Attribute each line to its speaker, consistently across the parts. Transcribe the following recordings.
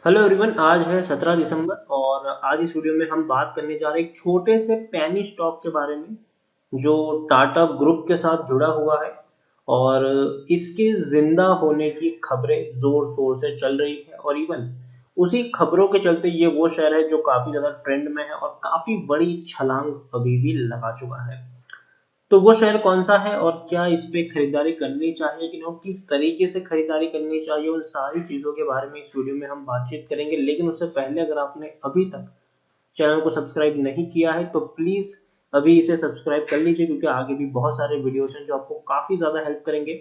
Speaker 1: Hello everyone. आज है 17 दिसंबर और आज इस वीडियो में हम बात करने जा रहे हैं एक छोटे से पैनी स्टॉक के बारे में जो टाटा ग्रुप के साथ जुड़ा हुआ है और इसके जिंदा होने की खबरें जोर शोर से चल रही है और इवन उसी खबरों के चलते ये वो शेयर है जो काफी ज्यादा ट्रेंड में है और काफी बड़ी छलांग अभी भी लगा चुका है। तो वो शेयर कौन सा है और क्या इस पे खरीदारी करनी चाहिए कि नहीं, किस तरीके से खरीदारी करनी चाहिए, उन सारी चीजों के बारे में इस वीडियो में हम बातचीत करेंगे। लेकिन उससे पहले अगर आपने अभी तक चैनल को सब्सक्राइब नहीं किया है तो प्लीज अभी इसे सब्सक्राइब कर लीजिए, क्योंकि आगे भी बहुत सारे वीडियोस हैं जो आपको काफी ज्यादा हेल्प करेंगे।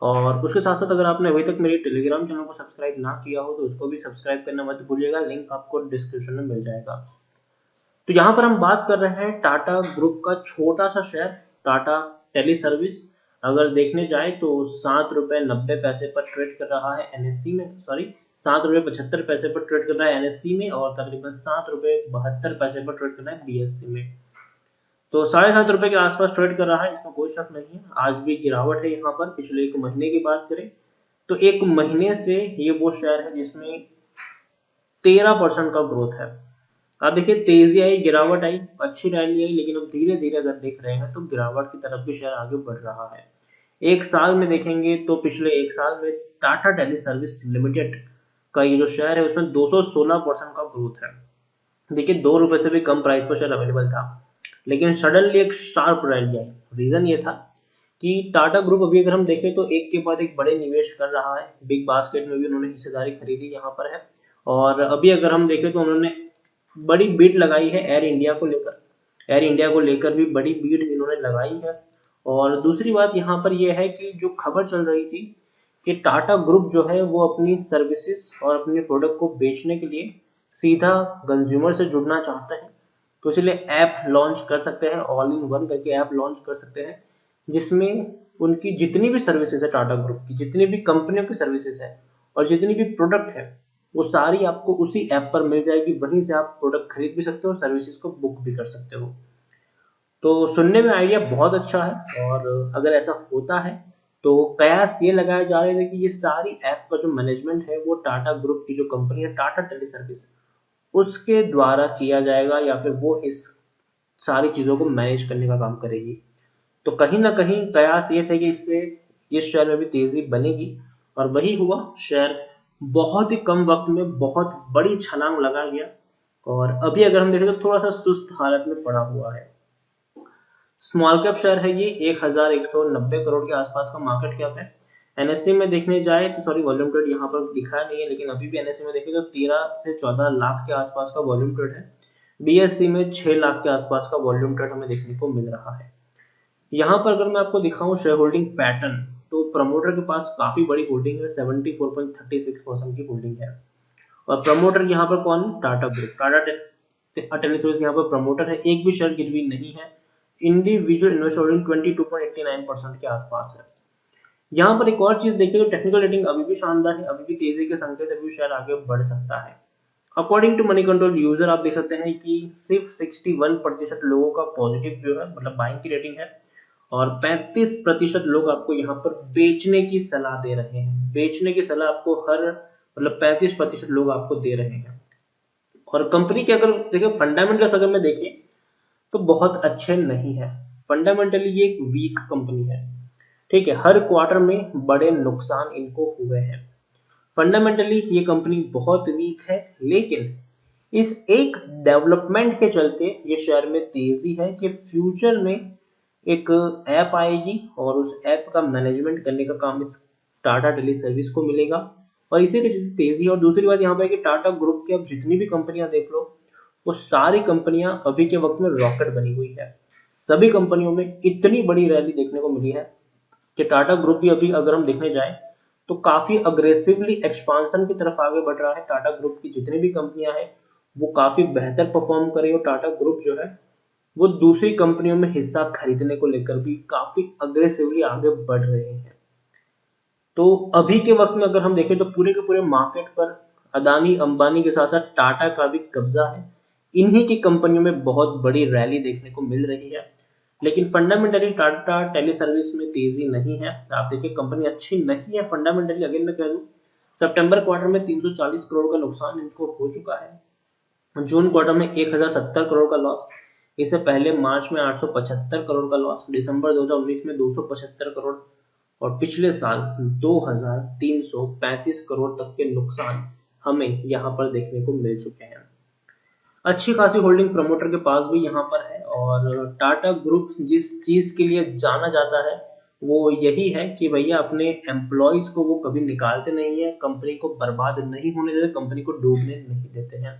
Speaker 1: और उसके साथ साथ अगर आपने अभी तक मेरे टेलीग्राम चैनल को सब्सक्राइब ना किया हो तो उसको भी सब्सक्राइब करना मत भूलिएगा, लिंक आपको डिस्क्रिप्शन में मिल जाएगा। तो यहाँ पर हम बात कर रहे हैं टाटा ग्रुप का छोटा सा शेयर, टाटा टेली सर्विस। अगर देखने जाए तो 7 रुपए 90 पैसे पर ट्रेड कर रहा है एनएससी में, सॉरी 7 रुपए 75 पैसे पर ट्रेड कर रहा है एनएससी में और तकरीबन 7 रुपए 72 पैसे पर ट्रेड कर रहा है बीएससी में। तो 7.5 रुपए के आसपास ट्रेड कर रहा है, इसमें कोई शक नहीं है। आज भी गिरावट है। यहाँ पर पिछले एक महीने की बात करें तो एक महीने से ये वो शेयर है जिसमें 13% का ग्रोथ है। आप देखिए तेजी आई, गिरावट आई, अच्छी रैली आई, लेकिन अब धीरे धीरे अगर देख रहे हैं तो गिरावट की तरफ भी शेयर आगे बढ़ रहा है। एक साल में देखेंगे तो पिछले एक साल में टाटा टेली सर्विस लिमिटेड का ये जो शेयर है उसमें 216% का ग्रोथ है। देखिए 2 रुपए से भी कम प्राइस पर शेयर अवेलेबल था, लेकिन सडनली एक शार्प रैली आई। रीजन ये था कि टाटा ग्रुप अभी अगर हम देखें तो एक के बाद एक बड़े निवेश कर रहा है। बिग बास्केट में भी उन्होंने हिस्सेदारी खरीदी यहाँ पर है और अभी अगर हम देखें तो उन्होंने बड़ी बीट लगाई है एयर इंडिया को लेकर। एयर इंडिया को लेकर भी बड़ी बीट इन्होंने लगाई है। और दूसरी बात यहाँ पर यह है कि जो खबर चल रही थी कि टाटा ग्रुप जो है वो अपनी सर्विसेज और अपने प्रोडक्ट को बेचने के लिए सीधा कंज्यूमर से जुड़ना चाहते हैं, तो इसलिए ऐप लॉन्च कर सकते हैं, ऑल इन वन करके ऐप लॉन्च कर सकते हैं जिसमें उनकी जितनी भी सर्विसेज है, टाटा ग्रुप की जितनी भी कंपनियों की सर्विसेज है और जितनी भी प्रोडक्ट है वो सारी आपको उसी ऐप पर मिल जाएगी। वहीं से आप प्रोडक्ट खरीद भी सकते हो और सर्विसेज को बुक भी कर सकते हो। तो सुनने में आइडिया बहुत अच्छा है और अगर ऐसा होता है तो कयास ये लगाया जा रहा है कि ये सारी ऐप का जो मैनेजमेंट है वो टाटा ग्रुप की जो कंपनी है टाटा टेली सर्विस उसके द्वारा किया जाएगा या फिर वो इस सारी चीजों को मैनेज करने का काम करेगी। तो कहीं ना कहीं कयास ये थे कि इससे इस शेयर में भी तेजी बनेगी और वही हुआ। शेयर बहुत ही कम वक्त में बहुत बड़ी छलांग लगा गया और अभी अगर हम देखें तो थोड़ा सा सुस्त हालत में पड़ा हुआ है। स्मॉल कैप शेयर है ये, 1190 करोड़ के आसपास का मार्केट कैप है। एनएससी में देखने जाए तो सॉरी वॉल्यूम ट्रेड यहाँ पर दिखा नहीं है, लेकिन अभी भी एनएससी में देखें तो 13 से 14 लाख के आसपास का वॉल्यूम ट्रेड है। बीएससी में 6 लाख के आसपास का वॉल्यूम ट्रेड हमें देखने को मिल रहा है। यहाँ पर अगर मैं आपको दिखाऊं शेयर होल्डिंग पैटर्न तो प्रमोटर के पास काफी बड़ी होल्डिंग है, 74.36% की होल्डिंग है। और प्रमोटर यहाँ पर कौन? Tata group. Tata tele service यहाँ पर प्रमोटर है, एक भी शेयर गिरवी नहीं है। इंडिविजुअल इन्वेस्टर होल्डिंग 22.89% के आसपास है। यहाँ पर एक और चीज देखिए तो टेक्निकल रेटिंग अभी भी शानदार है, अभी भी तेजी के संकेत, अभी शेयर आगे बढ़ सकता है। According to Moneycontrol user आप देख सकते हैं कि सिर्फ 61% लोगों का पॉजिटिव जो है मतलब बाइंग की रेटिंग है और 35% लोग आपको यहाँ पर बेचने की सलाह दे रहे हैं। बेचने की सलाह आपको हर मतलब 35% लोग आपको दे रहे हैं। और कंपनी के अगर देखिए फंडामेंटल्स अगर मैं देखिए तो बहुत अच्छे नहीं है। फंडामेंटली ये एक वीक कंपनी है, ठीक है। हर क्वार्टर में बड़े नुकसान इनको हुए हैं। फंडामेंटली ये कंपनी बहुत वीक है, लेकिन इस एक डेवलपमेंट के चलते ये शेयर में तेजी है कि फ्यूचर में एक ऐप आएगी और उस ऐप का मैनेजमेंट करने का काम इस टाटा टेली सर्विस को मिलेगा और इसी की तेजी। और दूसरी बात यहाँ पे है कि टाटा ग्रुप की अब जितनी भी कंपनियां देख लो वो सारी कंपनियां अभी के वक्त में रॉकेट बनी हुई है। सभी कंपनियों में इतनी बड़ी रैली देखने को मिली है कि टाटा ग्रुप भी अभी अगर हम देखने जाएं तो काफी अग्रेसिवली एक्सपांशन की तरफ आगे बढ़ रहा है। टाटा ग्रुप की जितनी भी कंपनियां हैं वो काफी बेहतर परफॉर्म कर रही है और टाटा ग्रुप जो है वो दूसरी कंपनियों में हिस्सा खरीदने को लेकर भी काफी अग्रेसिवली आगे बढ़ रहे हैं। तो अभी के वक्त में अगर हम देखें तो पूरे के पूरे मार्केट पर अदानी अंबानी के साथ साथ टाटा का भी कब्जा है। इन्हीं की कंपनियों में बहुत बड़ी रैली देखने को मिल रही है, लेकिन फंडामेंटली टाटा टेली सर्विस में तेजी नहीं है। आप देखिए कंपनी अच्छी नहीं है फंडामेंटली, अगेन मैं कह दूं सितंबर क्वार्टर में 340 करोड़ का नुकसान इनको हो चुका है। जून क्वार्टर में 1070 करोड़ का लॉस, इससे पहले मार्च में 875 करोड़ का लॉस, दिसंबर 2019 में 275 करोड़ और पिछले साल 2335 करोड़ तक के नुकसान हमें यहाँ पर देखने को मिल चुके हैं। अच्छी खासी होल्डिंग प्रमोटर के पास भी यहाँ पर है और टाटा ग्रुप जिस चीज के लिए जाना जाता है वो यही है कि भैया अपने एम्प्लॉयज को वो कभी निकालते नहीं है, कंपनी को बर्बाद नहीं होने देते, कंपनी को डूबने नहीं देते हैं।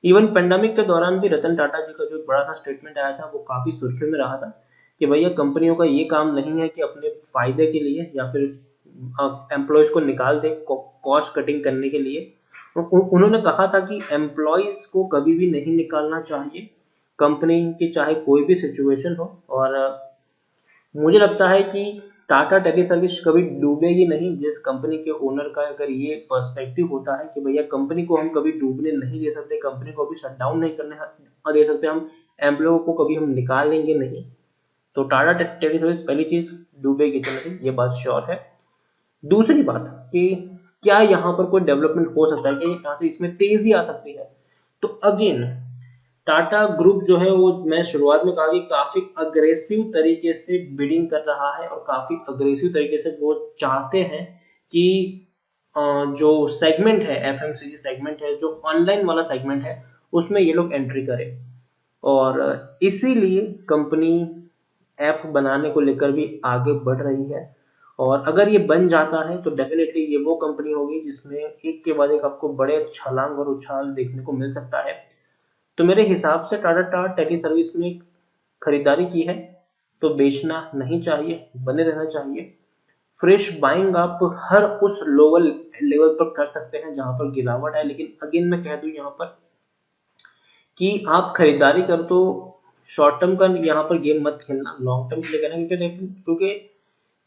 Speaker 1: इवन पेंडेमिक के दौरान भी रतन टाटा जी का जो बड़ा सा स्टेटमेंट आया था वो काफी सुर्खियों में रहा था कि भैया कंपनियों का ये काम नहीं है कि अपने फायदे के लिए या फिर एम्प्लॉयज को निकाल दे कॉस्ट कटिंग करने के लिए। उन्होंने कहा था कि एम्प्लॉयज को कभी भी नहीं निकालना चाहिए, कंपनी की चाहे कोई भी सिचुएशन हो। और मुझे लगता है कि टाटा टेली सर्विस कभी डूबेगी नहीं जिस कंपनी के ओनर का अगर ये पर्सपेक्टिव होता है कि भैया कंपनी को हम कभी डूबने नहीं दे सकते, कंपनी को अभी शट डाउन नहीं करने दे सकते, हम एम्प्लॉय को कभी हम निकाल लेंगे नहीं, तो टाटा टेली सर्विस पहली चीज डूबेगी तो नहीं, ये बात श्योर है। दूसरी बात कि क्या यहाँ पर कोई डेवलपमेंट हो सकता है कि यहाँ से इसमें तेजी आ सकती है, तो अगेन टाटा ग्रुप जो है वो मैं शुरुआत में कहा कि काफी अग्रेसिव तरीके से बिडिंग कर रहा है और काफी अग्रेसिव तरीके से वो चाहते हैं कि जो सेगमेंट है एफएमसीजी सेगमेंट है, जो ऑनलाइन वाला सेगमेंट है, उसमें ये लोग एंट्री करें और इसीलिए कंपनी ऐप बनाने को लेकर भी आगे बढ़ रही है। और अगर ये बन जाता है तो डेफिनेटली ये वो कंपनी होगी जिसमें एक के बाद एक आपको बड़े छलांग और उछाल देखने को मिल सकता है। तो मेरे हिसाब से टाटा टेली सर्विस में खरीदारी की है तो बेचना नहीं चाहिए, बने रहना चाहिए। फ्रेश बाइंग आप हर उस लोअर लेवल पर कर सकते हैं जहां पर गिरावट है, लेकिन अगेन मैं कह दूं यहाँ पर कि आप खरीदारी कर तो शॉर्ट टर्म का यहाँ पर गेम मत खेलना, लॉन्ग टर्म के लिए करना, क्योंकि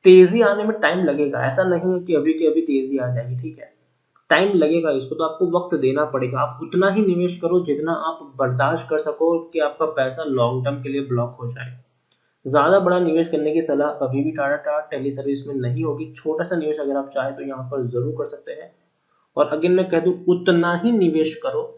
Speaker 1: तेजी आने में टाइम लगेगा। ऐसा नहीं है कि अभी तेजी आ जाएगी, ठीक है, टाइम लगेगा इसको, तो आपको वक्त देना पड़ेगा। आप उतना ही निवेश करो जितना आप बर्दाश्त कर सको कि आपका पैसा लॉन्ग टर्म के लिए ब्लॉक हो जाए। ज्यादा बड़ा निवेश करने की सलाह कभी भी टाटा टेली सर्विस में नहीं होगी। छोटा सा निवेश अगर आप चाहे तो यहाँ पर जरूर कर सकते हैं। और अगेन मैं कह दूं उतना ही निवेश करो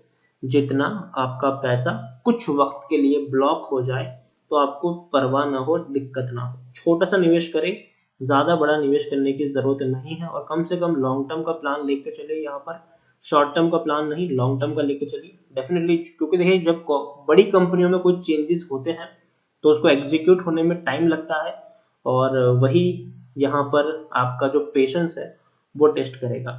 Speaker 1: जितना आपका पैसा कुछ वक्त के लिए ब्लॉक हो जाए तो आपको परवाह ना हो, दिक्कत ना हो। छोटा सा निवेश करें, ज्यादा बड़ा निवेश करने की जरूरत नहीं है और कम से कम लॉन्ग टर्म का प्लान लेकर चले, यहाँ पर शॉर्ट टर्म का प्लान नहीं लॉन्ग टर्म का लेकर चलिए डेफिनेटली। क्योंकि देखिए जब बड़ी कंपनियों में कोई चेंजेस होते हैं तो उसको एग्जीक्यूट होने में टाइम लगता है और वही यहाँ पर आपका जो पेशेंस है वो टेस्ट करेगा।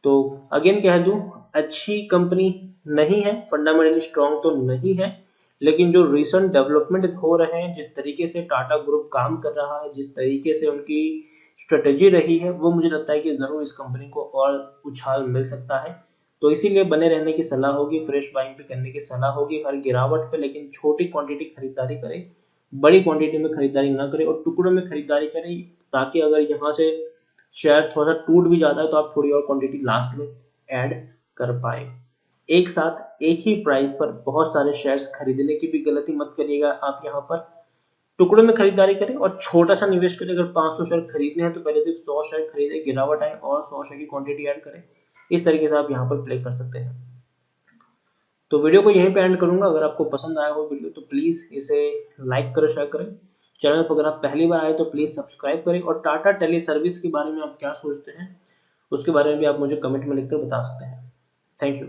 Speaker 1: तो अगेन कह दूं अच्छी कंपनी नहीं है, फंडामेंटली स्ट्रांग तो नहीं है, लेकिन जो रिसेंट डेवलपमेंट हो रहे हैं, जिस तरीके से टाटा ग्रुप काम कर रहा है, जिस तरीके से उनकी स्ट्रेटेजी रही है, वो मुझे लगता है कि जरूर इस कंपनी को और उछाल मिल सकता है। तो इसीलिए बने रहने की सलाह होगी, फ्रेश बाइंग पे करने की सलाह होगी हर गिरावट पे, लेकिन छोटी क्वांटिटी खरीदारी करें, बड़ी क्वांटिटी में खरीदारी ना करें और टुकड़ों में खरीदारी करें, ताकि अगर यहाँ से शेयर थोड़ा सा टूट भी जाता है तो आप थोड़ी और क्वांटिटी लास्ट में ऐड कर पाए। एक साथ एक ही प्राइस पर बहुत सारे शेयर्स खरीदने की भी गलती मत करिएगा। आप यहाँ पर टुकड़ों में खरीदारी करें और छोटा सा निवेश करें। अगर 500 शेयर खरीदने हैं तो पहले सिर्फ 100 शेयर खरीदें, गिरावट आए और 100 शेयर की क्वांटिटी ऐड करें। इस तरीके से आप यहाँ पर प्ले कर सकते हैं। तो वीडियो को यहीं पे एंड करूंगा। अगर आपको पसंद आया हो वीडियो तो प्लीज इसे लाइक करें, शेयर करें। चैनल पर अगर आप पहली बार आए तो प्लीज सब्सक्राइब करें और टाटा टेली सर्विस के बारे में आप क्या सोचते हैं उसके बारे में भी आप मुझे कमेंट में लिखकर बता सकते हैं। Thank you.